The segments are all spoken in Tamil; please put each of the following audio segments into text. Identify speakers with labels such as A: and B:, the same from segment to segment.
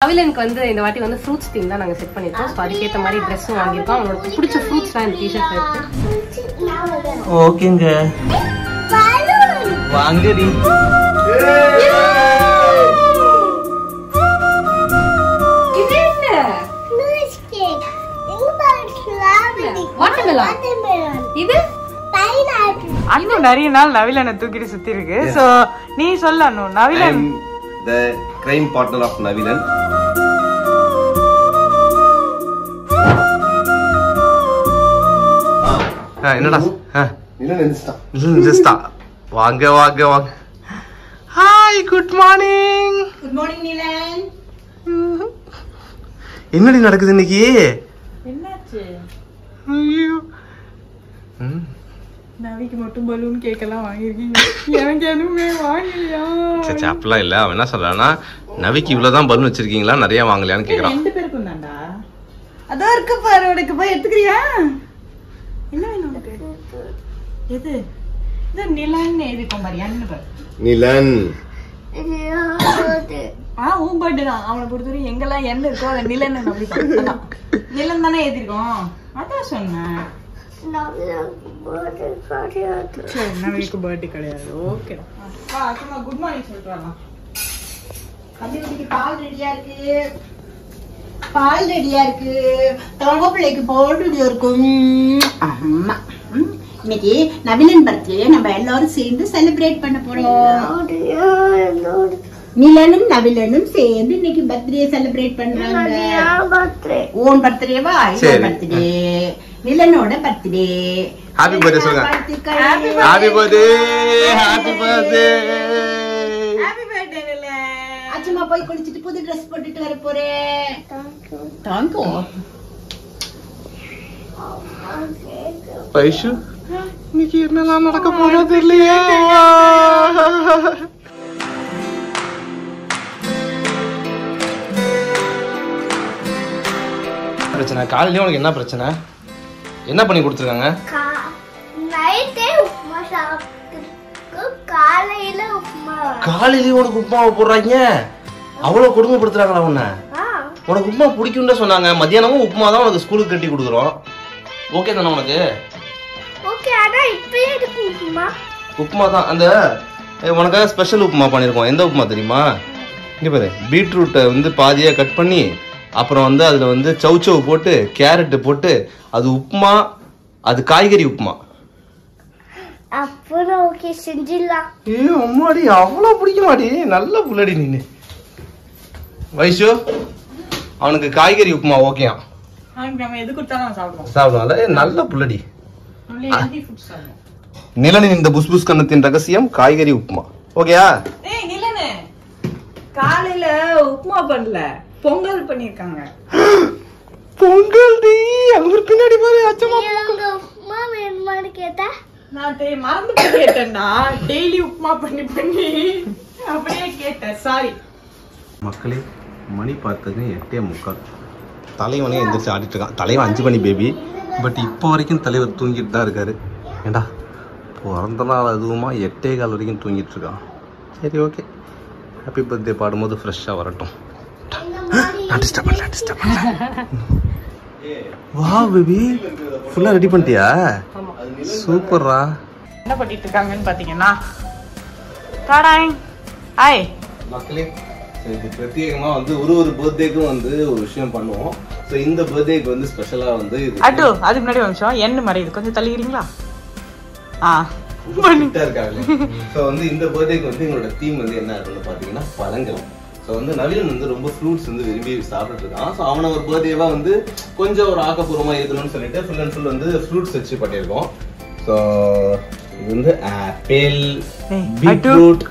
A: நவிலனுக்கு வந்து இந்த வாட்டி வந்து ஃப்ரூட்ஸ் தீம் தான் நாங்க செட் பண்ணிருக்கோம். சோ அதுக்கு ஏத்த மாதிரி Dress-ம் வாங்கிருக்கோம். அவனோட பிடிச்ச ஃப்ரூட்ஸ்லாம் இந்த டி-ஷர்ட்ல இருக்கு.
B: ஓகேங்க. வாங்கடி.
A: இது என்ன? வாட்டர்மெலன். இது
C: அண்ணு நிறைய நாள் நவிலனை தூக்கிட்டு சுத்தி இருக்கு. சோ நீ சொல்லணும் நவிலன்.
B: The crime partner of Navilan. என்னடா வாங்க வாங்க வாங்க. Hi good morning.
C: Good morning Neelan.
B: என்னடி நடக்குது இன்னைக்கு?
C: என்னாச்சு?
B: ஐயோ
C: நவிக்கு மட்டும் பலூன் கேக் எல்லாம் வாங்கிருக்கீங்க, எனக்கு எதுவுமே வாங்கலையா?
B: சரி அப்படிலாம் இல்ல. அவன் என்ன சொல்றான்னா நவிக்கு இவ்வளவுதான் பலூன் வச்சிருக்கீங்களா, நிறைய வாங்கலையான்னு கேக்குறான்.
C: ரெண்டு பேருக்கும் தான்டா. அதோ இருக்கு பாரு, உனக்கு போய் எடுத்துக்கிறியா? என்ன வேணும் உனக்கு? எது? இது நிலன் எழுதிக்கோ பாரு, என்ன பாரு.
B: நிலன்.
C: உன் பர்த்டே தான். அவனை பொறுத்தவரை எங்கெல்லாம் என்ன இருக்கோ அதை நிலன் நம்பிக்கை. நிலன் தானே எழுதிருக்கோம், அதான் சொன்னேன். சரி நவிக்கு பர்த்டே கிடையாது. ஓகே குட் மார்னிங் சொல்லிட்டு வரலாம். பால் ரெடியா இருக்கு, பால் ரெடியா இருக்கு, தொங்க பிள்ளைக்கு பால் ரெடியா இருக்கும். ஆமா இன்னைக்கு நவிலன் பர்த்டே நம்ம எல்லாரும் சேர்ந்து செலிப்ரேட் பண்ண போறோம். நிலனும் நவிலனும் சேர்ந்து இன்னைக்கு பர்த்டே செலிப்ரேட் பண்றாங்க. ஓன் பர்த்டேவா? பர்த்டே நிலனோட பர்த்டே.
B: ஹாப்பி பர்த்டே சொல்லுங்க. Happy birthday. Happy birthday.
C: Happy birthday Nilan. அச்சம்மா போய் குளிச்சிட்டு புது Dress போட்டுட்டு வர போறேன். தாங்கோ
B: பைஷு இன்னைக்கு என்னலாம் நடக்க போறதோ தெரியலையே. பிரச்சனை காலையில உனக்கு என்ன பிரச்சனை? என்ன பண்ணி கொடுத்துருக்காங்க? காலையில உனக்கு உப்புமாவை போடுறாங்க. அவ்வளவு கொடுமைப்படுத்துறாங்களா உன்னை? உனக்கு உப்புமா பிடிக்கும்னு சொன்னாங்க. மத்தியானமும் உப்புமா தான் உனக்கு ஸ்கூலுக்கு கட்டி கொடுக்குறோம். ஓகே தானே உனக்கு? உப்புமா தான். அந்த உனக்காக ஸ்பெஷல் உப்புமா பண்ணிருக்கோம். எந்த உப்புமா தெரியுமா? இங்க பாரு, பீட்ரூட்டை வந்து பாதியா கட் பண்ணி அப்புறம் வந்து அதுல வந்து சவுச்சவு போட்டு கேரட் போட்டு அது உப்புமா. அது காய்கறி உப்புமா. அம்மாடி அவ்வளவு பிடிக்குமாடி. நல்ல புள்ளடி நீ. வைஷு அவனுக்கு காய்கறி உப்புமா ஓகேயா?
C: எது கொடுத்தாலும்
B: சாப்பிடுவான்ல. நல்ல புள்ளடி. நிலனின் இந்த புஸ் புஸ் கண்ணத்தின் ரகசியம் காய்கறி உப்புமா. ஓகேயா?
C: காலையில உப்புமா பண்ணல, பொங்கல் பண்ணிருக்காங்க.
B: பொங்கல் டி. அங்க பின்னாடி பாரு அச்சமா.
D: உப்புமா வேணுமான்னு கேட்டா
C: நான் மறந்துட்டு கேட்டேன்னா டெய்லி உப்புமா பண்ணி பண்ணி அப்படியே கேட்டேன். சாரி
B: மக்களே. மணி பார்த்தது 8:45. தலைவனே எந்திரிச்சு ஆடிட்டு இருக்கான். தலைவன் 5 மணி பேபி. பட் இப்போ வரைக்கும் தலைவர் தூங்கிட்டு தான் இருக்காரு. ஏண்டா பிறந்த நாள் அதுவுமா 8:15 வரைக்கும் தூங்கிட்டு இருக்கான். சரி ஓகே, ஹாப்பி பர்த்டே பாடும்போது ஃப்ரெஷ்ஷாக வரட்டும். வா பேபி, ஃபுல்லா ரெடி பண்ணிட்டியா? சூப்பர்ரா.
C: என்ன பண்ணிட்டு இருக்காங்கன்னு பாத்தீங்கன்னா டாடாய் ஹாய்
B: மக்களே. இது பிரத்யேகமா வந்து ஒரு பர்த்டேக்கும் வந்து ஒரு விஷயம் பண்ணுவோம். ஸோ இந்த பர்த்டேக்கு வந்து ஸ்பெஷலா வந்து
C: அட்டு அதுக்கு முன்னாடி ஒரு நிமிஷம் என்ன மறையுது, கொஞ்சம் தள்ளிக்கிறீங்களா?
B: இருக்காங்க. ஸோ வந்து இந்த பர்த்டேக்கு வந்து எங்களோட தீம் வந்து என்ன இருக்குன்னு பாத்தீங்கன்னா பழங்கள். ஸோ வந்து நவீன் வந்து ரொம்ப ஃப்ரூட்ஸ் வந்து விரும்பி சாப்பிட்டு இருக்கான். ஸோ அவனை ஒரு பர்த்டேவா வந்து கொஞ்சம் ஒரு ஆக்கப்பூர்வமா இருக்கணும்னு சொல்லிட்டு ஃபுல் அண்ட் ஃபுல் வந்து ஃப்ரூட்ஸ் வச்சு பண்ணியிருக்கோம். ஸோ இது வந்து ஆப்பிள், பீட்ரூட்.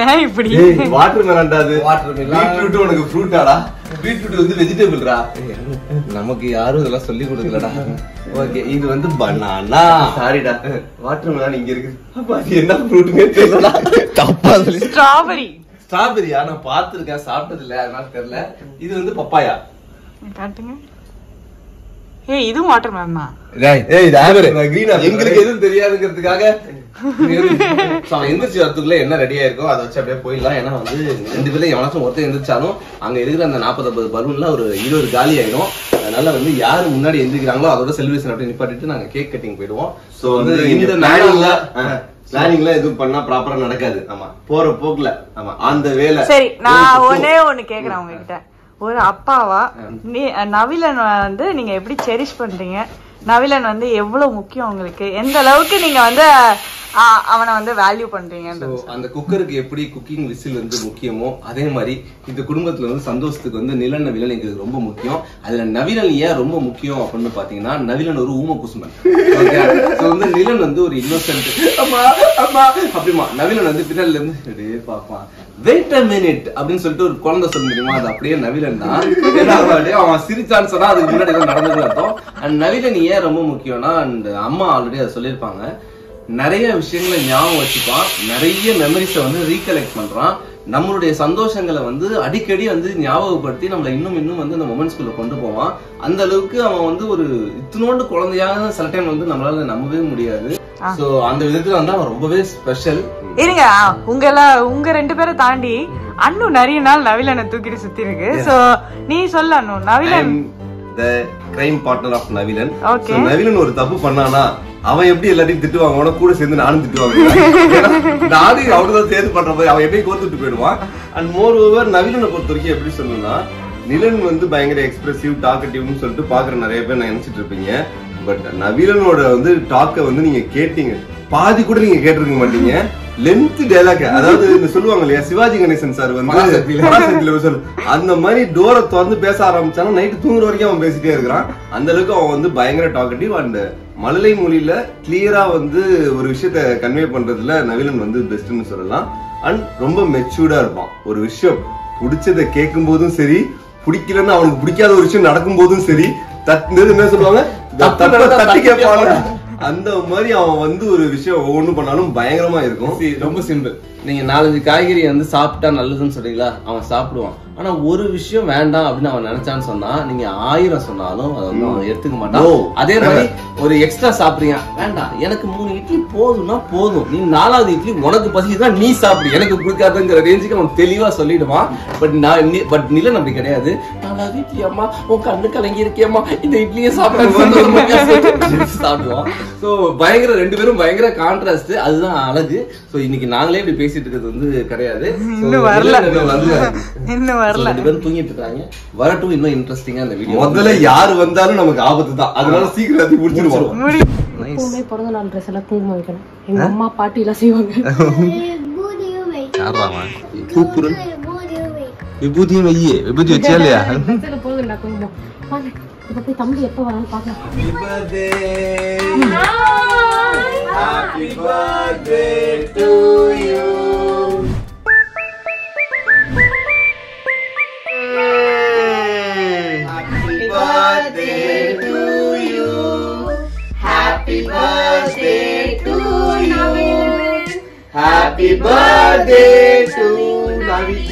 C: ஏன் இப்படி?
B: வாட்டர் மெலன்டா. அது வாட்டர் மெலன். பீட்ரூட் உனக்கு ஃப்ரூட்டாடா? பீட்ரூட் வந்து வெஜிடபிள்ரா. நமக்கு யாரும் இதெல்லாம் சொல்லி கொடுக்கலடா. ஓகே, இது வந்து பனானா. சாரிடா, வாட்டர் மெலன் இங்க இருக்கு. அப்ப அது என்ன ஃப்ரூட்னே தெரியலடா. தப்பா சொல்லி.
C: ஸ்ட்ராபெரி.
B: ஸ்ட்ராபெரியா? நான் பாத்துருக்கேன், சாப்பிட்டது இல்ல, அதனால தெரியல. இது வந்து பப்பாயா.
C: காட்டுங்க. ஏய் இதுவும் வாட்டர் மெலன் தான்.
B: ஏய் இது ஆவரேஜ். எங்களுக்கு எதுவும் தெரியாதுங்கிறதுக்காக அவன் எந்திரிச்சு வரதுக்குள்ள என்ன ரெடியா இருக்கோ அதை வச்சு அப்படியே போயிடலாம். ஏன்னா வந்து 2 பேர்ல எவனாச்சும் ஒருத்தர் எந்திரிச்சாலும் அங்க இருக்கிற அந்த 40-50 பலூன்ல ஒரு 20 காலி ஆயிடும். அதனால வந்து யாரு முன்னாடி எந்திரிக்கிறாங்களோ அதோட செலிப்ரேஷன் அப்படியே நிப்பாட்டிட்டு நாங்க கேக் கட்டிங் போயிடுவோம். சோ வந்து இந்த பிளானிங்ல எதுவும் பண்ணா ப்ராப்பரா நடக்காது. ஆமா, போற போக்குல ஆமா அந்த வேலை.
E: சரி, நான் ஒண்ணு கேக்குறேன் உங்ககிட்ட. ஒரு அப்பாவா நவிலன் வந்து நீங்க எப்படி செரிஷ் பண்றீங்க? நவிலன் வந்து எவ்வளவு முக்கியம் உங்களுக்கு? எந்த அளவுக்கு நீங்க வந்து அவனை வந்து வேல்யூ பண்றீங்க?
B: அந்த குக்கருக்கு எப்படி குக்கிங் விசில் வந்து முக்கியமோ அதே மாதிரி இந்த குடும்பத்துல வந்து சந்தோஷத்துக்கு வந்து நிலன் நவிலன் எங்களுக்கு ரொம்ப முக்கியம். அதுல நவிலன் ஏன் ரொம்ப முக்கியம் அப்படின்னு பாத்தீங்கன்னா, நவிலன் ஒரு ஊம குசுமன். வந்து நிலன் வந்து ஒரு இன்னோசென்ட். அம்மா அம்மா அப்படிமா நவிலன் வந்து பின்னால இருந்து அப்படியே பாப்பான். வெயிட் அ மினிட் அப்படின்னு சொல்லிட்டு ஒரு குழந்தை சொல்ல முடியுமா? அது அப்படியே நவிலன் தான். அவன் சிரிச்சான்னு சொன்னா அதுக்கு முன்னாடி ஏதோ நடந்ததுன்னு அர்த்தம். அண்ட் நவிலன் ஏன் ரொம்ப முக்கியம்னா, அந்த அம்மா ஆல்ரெடி அதை சொல்லியிருப்பாங்க, நிறைய விஷயங்களை ஞாபகம் வச்சுப்பான், நிறைய மெமரிஸை வந்து ரீகலெக்ட் பண்றான். நம்மளுடைய சந்தோஷங்களை வந்து அடிக்கடி வந்து ஞாபகப்படுத்தி நம்மளை இன்னும் வந்து அந்த மொமெண்ட்ஸ்குள்ள கொண்டு போவான். அந்த அளவுக்கு அவன் வந்து ஒரு இத்தனோண்டு குழந்தையாக சில டைம் வந்து நம்மளால நம்பவே முடியாது. சோ அந்த விதத்துல வந்து அவன் ரொம்பவே ஸ்பெஷல்.
E: இருங்க, உங்க 2 பேரை தாண்டி அண்ணு நிறைய நாள் நவிலனை தூக்கிட்டு சுத்தி இருக்கு. சோ நீ சொல்ல அண்ணு. நவிலன்
B: the crime partner of நவிலன். So நவிலன் ஒரு தப்பு பண்ணானா அவன் எப்படி எல்லாத்தையும் திட்டுவாங்க, கூட சேர்ந்து நானும் திட்டுவாங்க. நானும் அவனுதான் சேர்ந்து பண்ற மாதிரி அவன் எப்படி கோத்துட்டு போயிடுவான். அண்ட் மோர் ஓவர் நவிலனை பொறுத்த வரைக்கும் எப்படி சொல்லணும்னா, நிலன் வந்து பயங்கர எக்ஸ்பிரசிவ் டாக்கட்டிவ்னு சொல்லிட்டு பாக்குற நிறைய பேர் நினைச்சிட்டு இருப்பீங்க. பட் நவிலனோட வந்து டாக்க வந்து நீங்க கேட்டீங்க, பாதி கூட நீங்க கேட்டிருக்க மாட்டீங்க. லென்த் டைலாக், அதாவது இந்த சொல்லுவாங்க இல்லையா, சிவாஜி கணேசன் சார் வந்து அந்த மாதிரி டோரை திறந்து பேச ஆரம்பிச்சாலும் நைட்டு தூங்குற வரைக்கும் அவன் பேசிட்டே இருக்கிறான். அந்த அளவுக்கு அவன் வந்து பயங்கர டாக்கட்டிவ். அண்ட் மழலை மொழியில கிளியரா வந்து ஒரு விஷயத்த கன்வே பண்றதுல நவிலன் வந்து பெஸ்ட்னு சொல்லலாம். அண்ட் ரொம்ப மெச்சூர்டா இருப்பான். ஒரு விஷயம் பிடிச்சதை கேட்கும் போதும் சரி, பிடிக்கலன்னு அவனுக்கு பிடிக்காத ஒரு விஷயம் நடக்கும் போதும் சரி, என்ன சொல்லுவாங்க, தட்டி கேட்பாங்க. அந்த மாதிரி அவன் வந்து ஒரு விஷயம் ஒவ்வொன்றும் பண்ணாலும் பயங்கரமா இருக்கும். ரொம்ப சிம்பிள். நீங்க 4-5 காய்கறி வந்து சாப்பிட்டா நல்லதுன்னு சொல்றீங்களா, அவன் சாப்பிடுவான். ஆனா ஒரு விஷயம் வேண்டாம் அப்படின்னு அவன் நினைச்சான்னு சொன்னா நீங்க 1000 சொன்னாலும் அதை வந்து அவன் எடுத்துக்க மாட்டான். அதே மாதிரி ஒரு எக்ஸ்ட்ரா சாப்பிடுறீங்க, வேண்டாம் எனக்கு 3 இட்லி போதும்னா போதும், நீ 4வது இட்லி உனக்கு பசிதான் நீ சாப்பிடு, எனக்கு பிடிக்காதுங்கிற ரேஞ்சுக்கு அவன் தெளிவா சொல்லிடுவான். பட் நிலன் அப்படி கிடையாது. 4வது இட்லி அம்மா உன் கண்ணு கலங்கி இருக்கேம்மா, இந்த இட்லியை சாப்பிடுவான். சோ பயங்கர 2 பேரும் பயங்கர கான்ட்ராஸ்ட். அதுதான் அழகு. சோ இன்னைக்கு நாங்களே இப்படி பேசிட்டு இருக்கிறது வந்து கிடையாது. தூங்கிட்டு இருக்காங்க. வரட்டும், இன்னும் இன்ட்ரெஸ்டிங்கா இந்த வீடியோ. முதல்ல யாரு வந்தாலும் நமக்கு ஆபத்து தான், அதனால சீக்கிரம் முடிச்சிருவோம்.
A: எப்பவுமே பிறந்த நாள் ட்ரெஸ் எல்லாம் குங்குமம் வைக்கணும். எங்க அம்மா பாட்டி எல்லாம் செய்வாங்க.
B: விபூதியும் வையே, விபூதி வச்சா இல்லையா?
A: போதுண்டா குங்குமம். வாங்க இப்ப போய் தம்பி எப்ப வரான்னு பாக்கலாம்.
B: Happy birthday to you. Happy birthday to you. Happy birthday to you. Happy birthday to Navi.